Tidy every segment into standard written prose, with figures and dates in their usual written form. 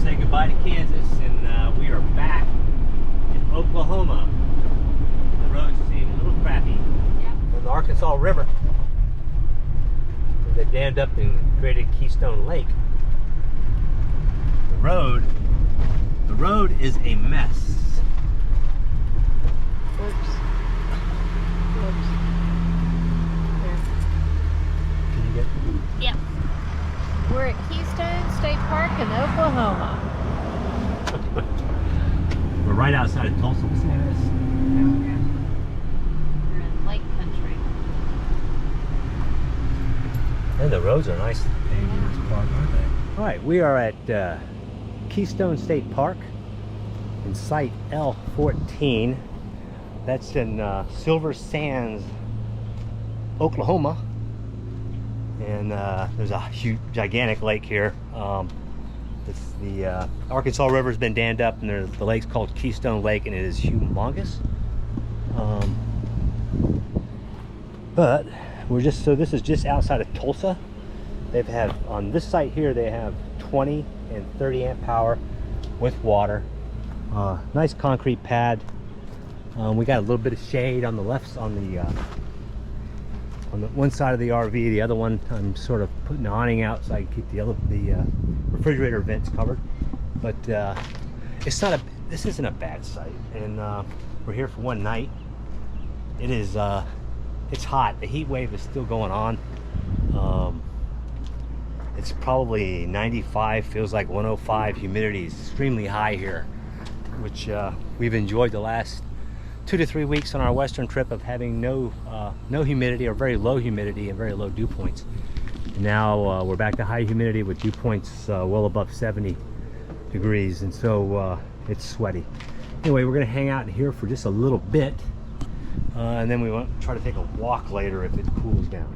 say goodbye to Kansas, and we are back in Oklahoma. The roads seem a little crappy. Yeah. From the Arkansas River. They dammed up and created Keystone Lake. The road is a mess. Whoops. Whoops. Can you get? Yep. We're at Keystone State Park in Oklahoma. We're right outside of Tulsa, We're in Lake Country. And the roads are nice paved in this park, aren't they? All right, we are at Keystone State Park in site L14. That's in Silver Sands, Oklahoma. And there's a huge, gigantic lake here. The Arkansas River has been dammed up, and the lake's called Keystone Lake, and it is humongous. But this is just outside of Tulsa. They've on this site here, they have 20 and 30 amp power with water. Nice concrete pad. We got a little bit of shade on the left, on the one side of the RV. The other one, I'm sort of putting the awning out so I can keep the refrigerator vents covered. But this isn't a bad site, and we're here for one night. It is it's hot. The heat wave is still going on. It's probably 95, feels like 105. Humidity is extremely high here, which we've enjoyed the last 2 to 3 weeks on our western trip of having no humidity, or very low humidity and very low dew points. And now we're back to high humidity with dew points well above 70 degrees, and so it's sweaty. Anyway, we're gonna hang out here for just a little bit, and then we want to try to take a walk later if it cools down.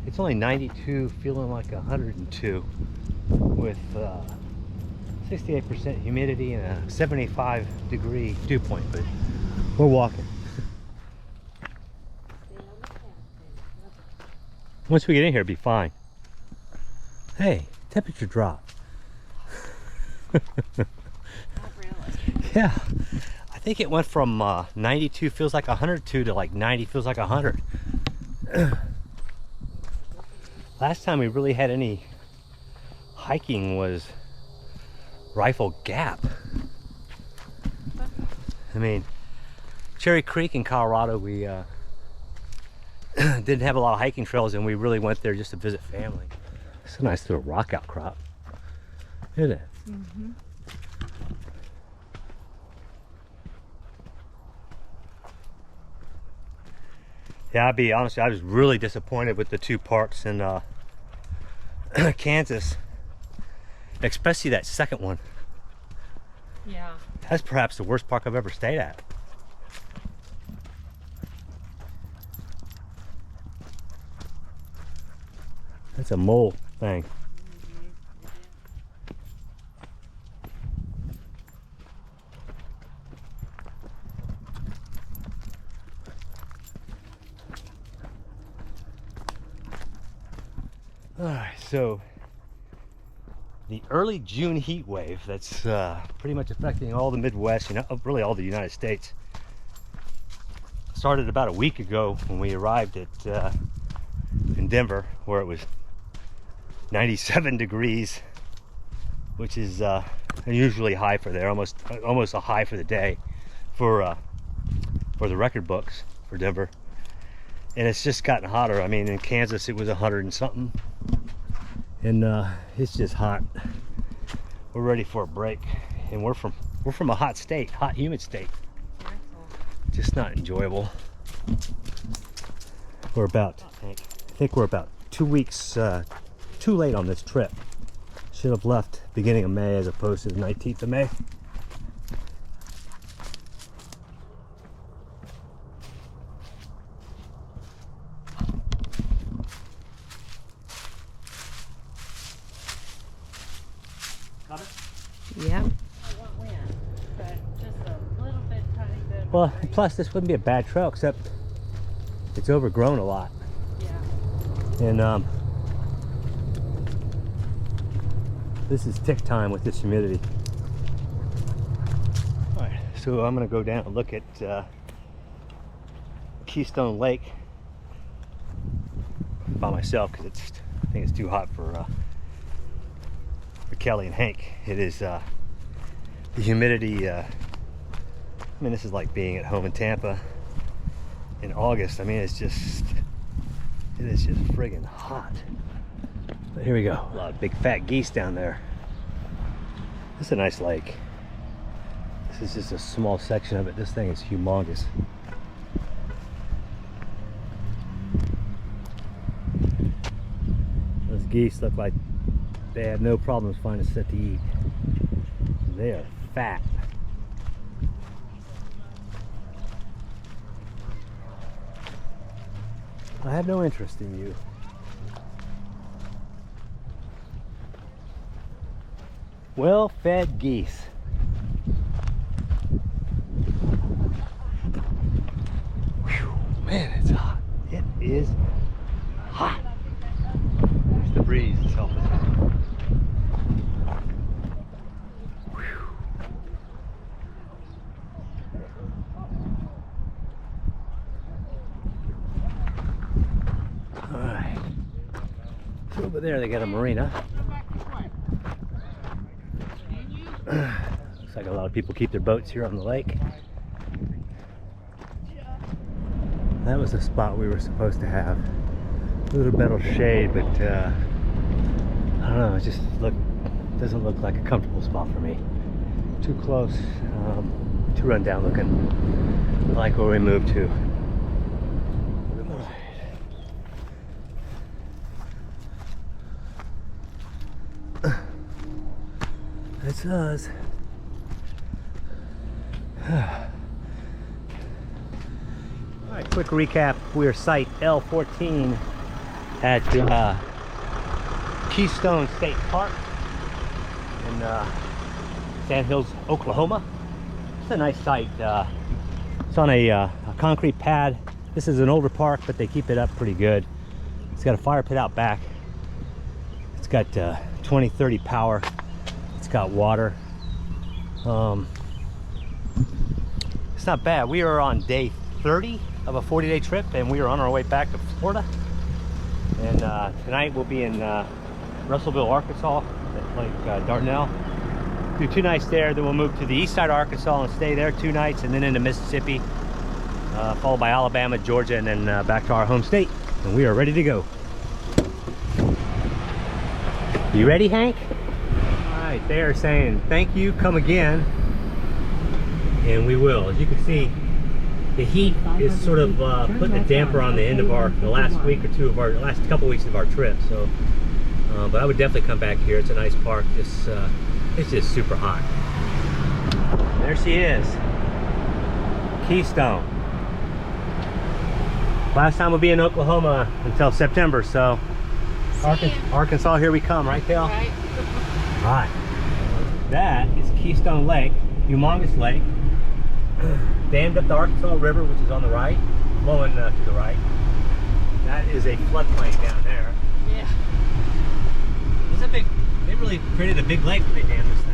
It's only 92, feeling like 102 with 68% humidity and a 75 degree dew point, but we're walking. Once we get in here, it'll be fine. Hey, temperature drop. Not really. Yeah, I think it went from 92 feels like 102 to like 90 feels like 100. Last time we really had any hiking was Rifle Gap. I mean, Cherry Creek in Colorado, we didn't have a lot of hiking trails, and we really went there just to visit family. It's a nice little rock outcrop, isn't it? Mm-hmm. Yeah, I'll be honest, I was really disappointed with the two parks in Kansas, especially that second one. Yeah. That's perhaps the worst park I've ever stayed at. That's a mole thing. Alright, so the early June heat wave that's pretty much affecting all the Midwest, really all the United States, started about a week ago when we arrived at in Denver, where it was 97 degrees, which is unusually high for there, almost a high for the day for the record books for Denver. And it's just gotten hotter. I mean, in Kansas it was 100 and something, and it's just hot. We're ready for a break, and we're from a hot state, hot humid state. Just not enjoyable. We're about, I think we're about 2 weeks too late on this trip. Should have left beginning of May as opposed to the 19th of May. Yep. But just a little bit, tiny bit. Well, plus this wouldn't be a bad trail, except it's overgrown a lot. Yeah. And This is tick time with this humidity. All right, so I'm gonna go down and look at Keystone Lake by myself because I think it's too hot for Kelly and Hank. It is the humidity. I mean, this is like being at home in Tampa in August. I mean, it is just friggin' hot. But here we go. A lot of big fat geese down there. This is a nice lake. This is just a small section of it. This thing is humongous. Those geese look like they have no problems finding a set to eat. They are fat. I have no interest in you. Well-fed geese. Whew, man, it's hot. It is hot. There's the breeze. It's helping. Whew. All right. So over there they got a marina. Looks like a lot of people keep their boats here on the lake. That was the spot we were supposed to have. A little bit of shade, but I don't know, it just doesn't look like a comfortable spot for me. Too close, too run down looking. I like where we moved to. That's us. Alright, quick recap. We're site L14 at Keystone State Park in Sand Hills, Oklahoma. It's a nice site. It's on a concrete pad. This is an older park, but they keep it up pretty good. It's got a fire pit out back. It's got 20-30 power. It's got water. It's not bad. We are on day 30 of a 40-day trip, and we are on our way back to Florida. And tonight we'll be in Russellville, Arkansas, at Lake Dardanelle. Do 2 nights there, then we'll move to the east side of Arkansas and stay there 2 nights, and then into Mississippi, followed by Alabama, Georgia, and then back to our home state. And we are ready to go. You ready, Hank? Alright, they are saying thank you, come again. And we will. As you can see, the heat is sort of putting a damper on the end of the last week or two of our last couple weeks of our trip. So, but I would definitely come back here. It's a nice park. It's just super hot. There she is, Keystone. Last time we'll be in Oklahoma until September. So, Arkansas, here we come, right, Cal? Right. All right. That is Keystone Lake, humongous lake. Dammed up the Arkansas River, which is on the right, flowing to the right. That is a floodplain down there. Yeah. It's a big. They really created a big lake when they dammed this thing.